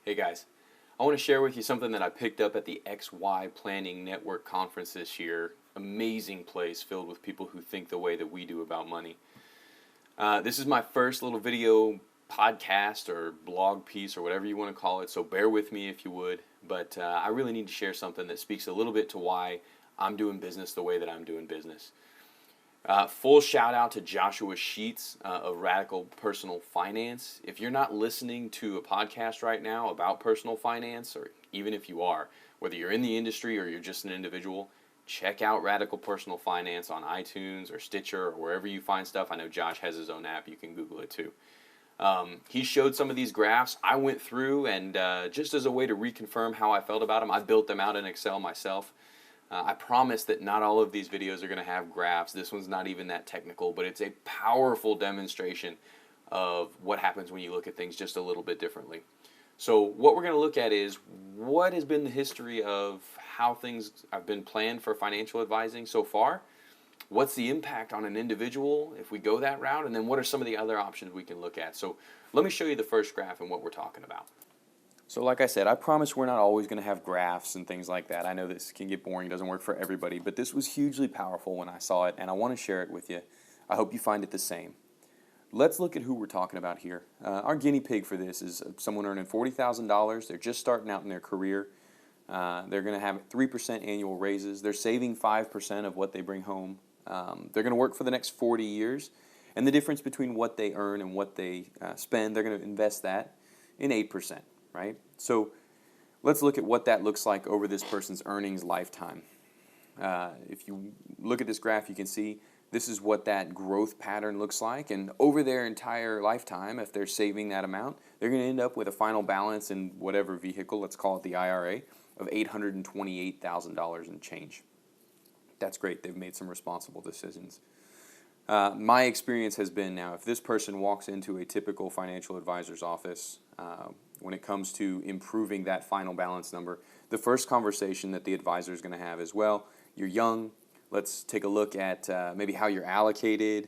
Hey guys, I want to share with you something that I picked up at the XY Planning Network conference this year. Amazing place filled with people who think the way that we do about money. This is my first little video podcast or blog piece or whatever you want to call it, so bear with me if you would. But I really need to share something that speaks a little bit to why I'm doing business the way that I'm doing business. Full shout out to Joshua Sheats of Radical Personal Finance. If you're not listening to a podcast right now about personal finance, or even if you are, whether you're in the industry or you're just an individual, check out Radical Personal Finance on iTunes or Stitcher or wherever you find stuff. I know Josh has his own app. You can Google it too. He showed some of these graphs. I went through and just as a way to reconfirm how I felt about them, I built them out in Excel myself. I promise that not all of these videos are going to have graphs. This one's not even that technical, but it's a powerful demonstration of what happens when you look at things just a little bit differently. So what we're going to look at is what has been the history of how things have been planned for financial advising so far. What's the impact on an individual if we go that route? And then what are some of the other options we can look at? So let me show you the first graph and what we're talking about. So like I said, I promise we're not always going to have graphs and things like that. I know this can get boring, it doesn't work for everybody, but this was hugely powerful when I saw it, and I want to share it with you. I hope you find it the same. Let's look at who we're talking about here. Our guinea pig for this is someone earning $40,000. They're just starting out in their career. They're going to have 3% annual raises. They're saving 5% of what they bring home. They're going to work for the next 40 years, and the difference between what they earn and what they spend, they're going to invest that in 8%. Right? So let's look at what that looks like over this person's earnings lifetime. If you look at this graph, you can see this is what that growth pattern looks like. And over their entire lifetime, if they're saving that amount, they're going to end up with a final balance in whatever vehicle, let's call it the IRA, of $828,000 and change. That's great. They've made some responsible decisions. My experience has been now, if this person walks into a typical financial advisor's office, when it comes to improving that final balance number, the first conversation that the advisor is going to have is, well, you're young, let's take a look at maybe how you're allocated.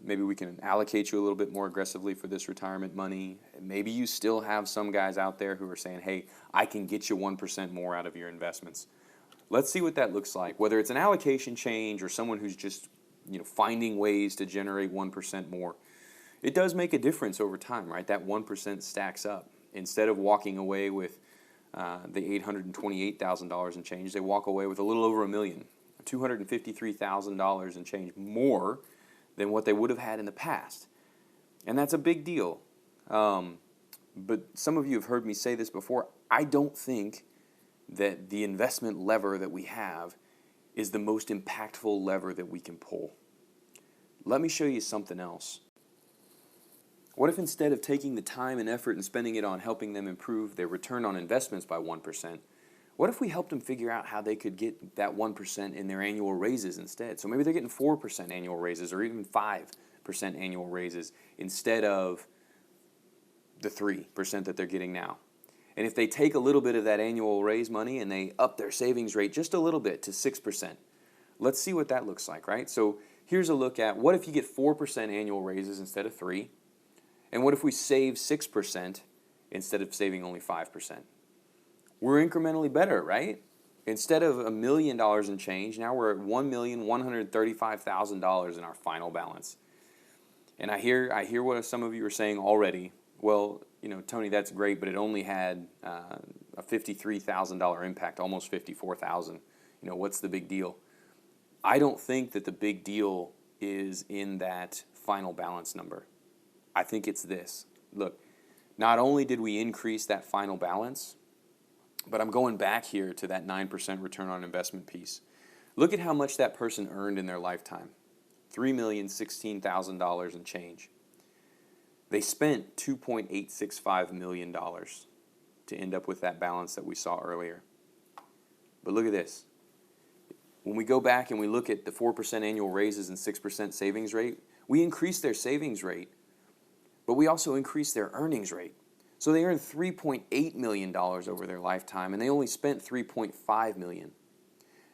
Maybe we can allocate you a little bit more aggressively for this retirement money. Maybe you still have some guys out there who are saying, hey, I can get you 1% more out of your investments. Let's see what that looks like, whether it's an allocation change or someone who's just finding ways to generate 1% more. It does make a difference over time, right? That 1% stacks up. Instead of walking away with the $828,000 and change, they walk away with a little over $1 million, $253,000 and change more than what they would have had in the past. And that's a big deal. But some of you have heard me say this before. I don't think that the investment lever that we have is the most impactful lever that we can pull. Let me show you something else. What if instead of taking the time and effort and spending it on helping them improve their return on investments by 1%, what if we helped them figure out how they could get that 1% in their annual raises instead? So maybe they're getting 4% annual raises or even 5% annual raises instead of the 3% that they're getting now. And if they take a little bit of that annual raise money and they up their savings rate just a little bit to 6%, let's see what that looks like, right? So here's a look at what if you get 4% annual raises instead of 3%? And what if we save 6% instead of saving only 5%? We're incrementally better, right? Instead of $1 million in change, now we're at $1,135,000 in our final balance. And I hear what some of you are saying already. Well, Tony, that's great, but it only had a $53,000 impact, almost $54,000. What's the big deal? I don't think that the big deal is in that final balance number. I think it's this. Look, not only did we increase that final balance, but I'm going back here to that 9% return on investment piece. Look at how much that person earned in their lifetime. $3,016,000 and change. They spent $2.865 million to end up with that balance that we saw earlier. But look at this. When we go back and we look at the 4% annual raises and 6% savings rate, we increased their savings rate, but we also increased their earnings rate. So they earned $3.8 million over their lifetime, and they only spent $3.5 million.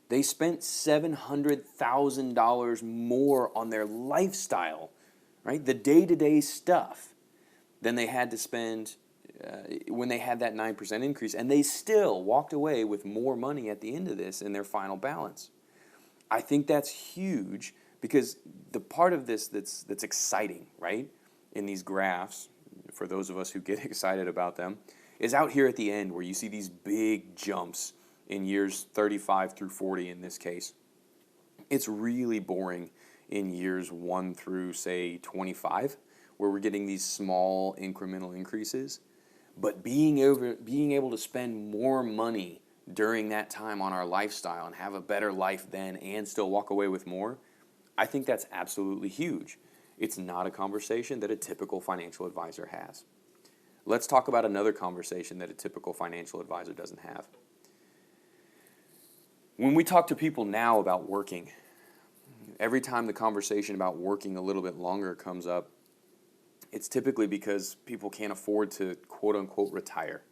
They spent $700,000 more on their lifestyle, right? The day-to-day stuff than they had to spend when they had that 9% increase, and they still walked away with more money at the end of this in their final balance. I think that's huge, because the part of this that's exciting, right, in these graphs, for those of us who get excited about them, is out here at the end where you see these big jumps in years 35 through 40 in this case. It's really boring in years 1 through, say, 25, where we're getting these small incremental increases. But being able to spend more money during that time on our lifestyle and have a better life then and still walk away with more, I think that's absolutely huge. It's not a conversation that a typical financial advisor has. Let's talk about another conversation that a typical financial advisor doesn't have. When we talk to people now about working, every time the conversation about working a little bit longer comes up, it's typically because people can't afford to quote-unquote retire.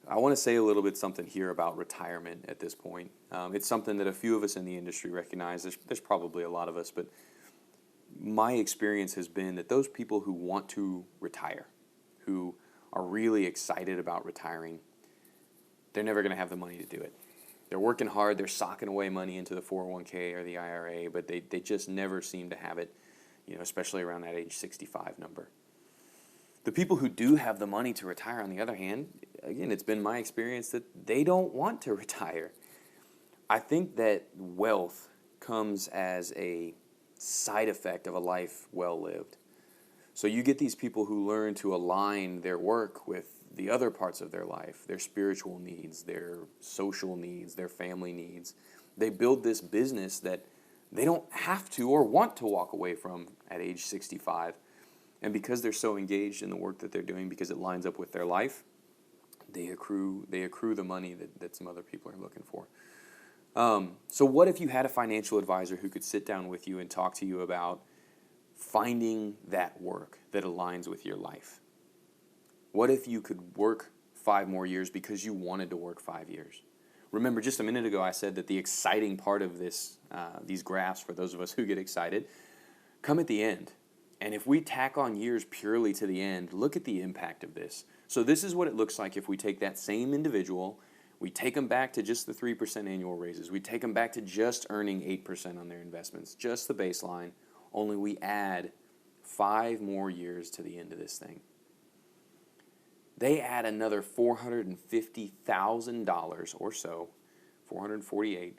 I want to say a little bit something here about retirement at this point. It's something that a few of us in the industry recognize. There's probably a lot of us, but my experience has been that those people who want to retire, who are really excited about retiring, they're never going to have the money to do it. They're working hard, they're socking away money into the 401k or the IRA, but they just never seem to have it, especially around that age 65 number. The people who do have the money to retire, on the other hand, again, it's been my experience that they don't want to retire. I think that wealth comes as a side effect of a life well lived. So you get these people who learn to align their work with the other parts of their life, their spiritual needs, their social needs, their family needs. They build this business that they don't have to or want to walk away from at age 65. And because they're so engaged in the work that they're doing, because it lines up with their life, they accrue the money that some other people are looking for. So what if you had a financial advisor who could sit down with you and talk to you about finding that work that aligns with your life? What if you could work 5 more years because you wanted to work 5 years? Remember, just a minute ago I said that the exciting part of these graphs, for those of us who get excited, come at the end. And if we tack on years purely to the end, look at the impact of this. So this is what it looks like if we take that same individual, we take them back to just the 3% annual raises, we take them back to just earning 8% on their investments, just the baseline, only we add 5 more years to the end of this thing. They add another $450,000 or so, $448,000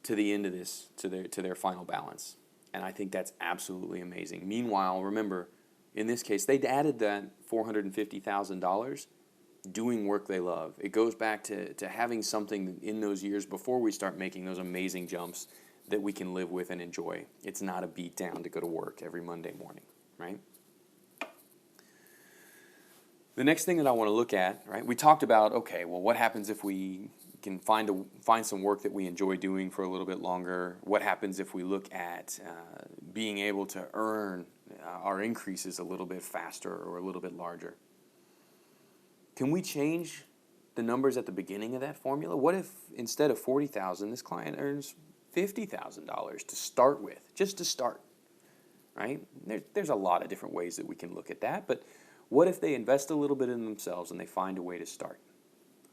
to the end of this, to their final balance. And I think that's absolutely amazing. Meanwhile, remember, in this case, they added that $450,000 doing work they love. It goes back to having something in those years before we start making those amazing jumps that we can live with and enjoy. It's not a beat down to go to work every Monday morning, right? The next thing that I want to look at, right? We talked about, okay, well, what happens if we can find some work that we enjoy doing for a little bit longer? What happens if we look at being able to earn our increases a little bit faster or a little bit larger? Can we change the numbers at the beginning of that formula? What if instead of $40,000, this client earns $50,000 to start with, just to start, right? There's a lot of different ways that we can look at that, but what if they invest a little bit in themselves and they find a way to start?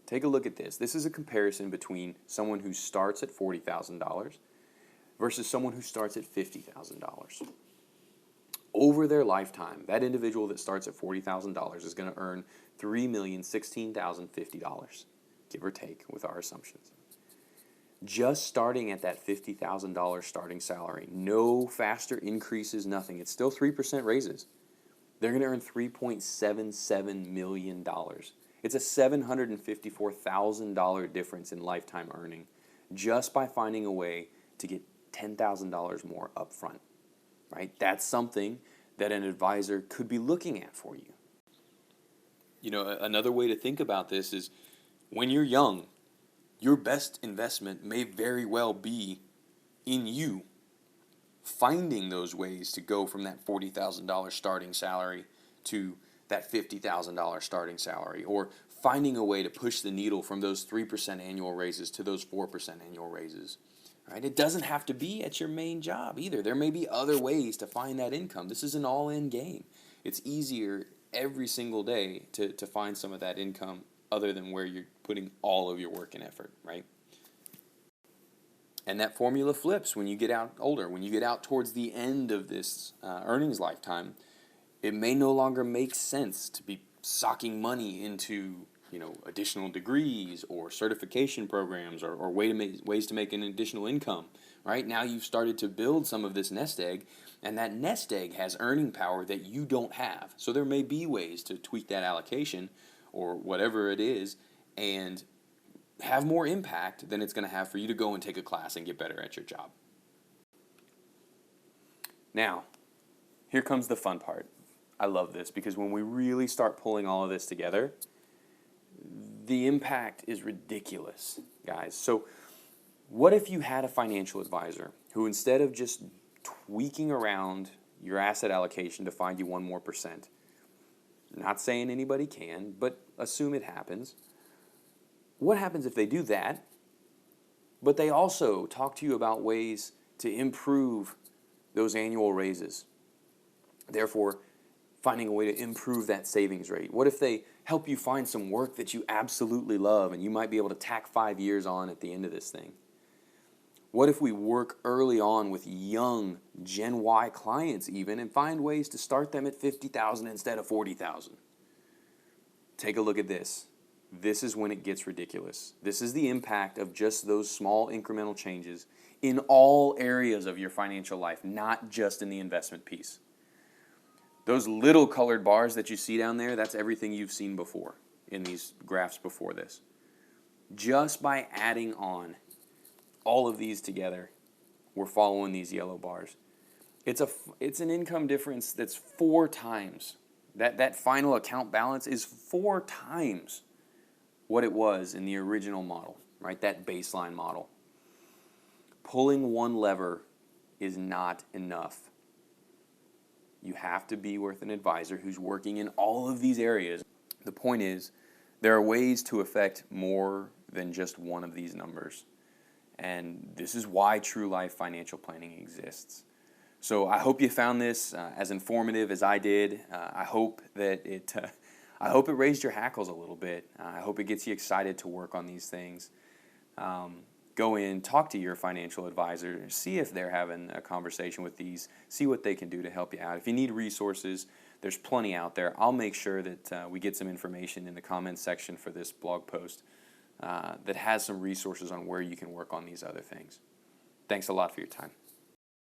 Take a look at this. This is a comparison between someone who starts at $40,000 versus someone who starts at $50,000. Over their lifetime, that individual that starts at $40,000 is going to earn $3,016,050, give or take with our assumptions. Just starting at that $50,000 starting salary, no faster increases, nothing. It's still 3% raises. They're going to earn $3.77 million. It's a $754,000 difference in lifetime earning just by finding a way to get $10,000 more up front, right? That's something that an advisor could be looking at for you. Another way to think about this is when you're young, your best investment may very well be in you. Finding those ways to go from that $40,000 starting salary to that $50,000 starting salary, or finding a way to push the needle from those 3% annual raises to those 4% annual raises. Right? It doesn't have to be at your main job either. There may be other ways to find that income. This is an all-in game. It's easier every single day to find some of that income other than where you're putting all of your work and effort, right? And that formula flips when you get out older. When you get out towards the end of this earnings lifetime, it may no longer make sense to be socking money into additional degrees or certification programs or ways to make an additional income. Right now, you've started to build some of this nest egg, and that nest egg has earning power that you don't have. So there may be ways to tweak that allocation or whatever it is, and have more impact than it's going to have for you to go and take a class and get better at your job. Now, here comes the fun part. I love this because when we really start pulling all of this together, the impact is ridiculous, guys. So what if you had a financial advisor who, instead of just tweaking around your asset allocation to find you 1% more, not saying anybody can, but assume it happens. What happens if they do that, but they also talk to you about ways to improve those annual raises? Therefore, finding a way to improve that savings rate. What if they help you find some work that you absolutely love and you might be able to tack 5 years on at the end of this thing? What if we work early on with young Gen Y clients even and find ways to start them at $50,000 instead of $40,000? Take a look at this. This is when it gets ridiculous. This is the impact of just those small incremental changes in all areas of your financial life, not just in the investment piece. Those little colored bars that you see down there, that's everything you've seen before in these graphs before this. Just by adding on all of these together, we're following these yellow bars. It's an income difference that's 4 times. That final account balance is 4 times what it was in the original model, right? That baseline model. Pulling one lever is not enough. You have to be with an advisor who's working in all of these areas. The point is, there are ways to affect more than just one of these numbers. And this is why True Life Financial Planning exists. So I hope you found this as informative as I did. I hope it raised your hackles a little bit. I hope it gets you excited to work on these things. Go in, talk to your financial advisor, see if they're having a conversation with these, see what they can do to help you out. If you need resources, there's plenty out there. I'll make sure that we get some information in the comments section for this blog post that has some resources on where you can work on these other things. Thanks a lot for your time.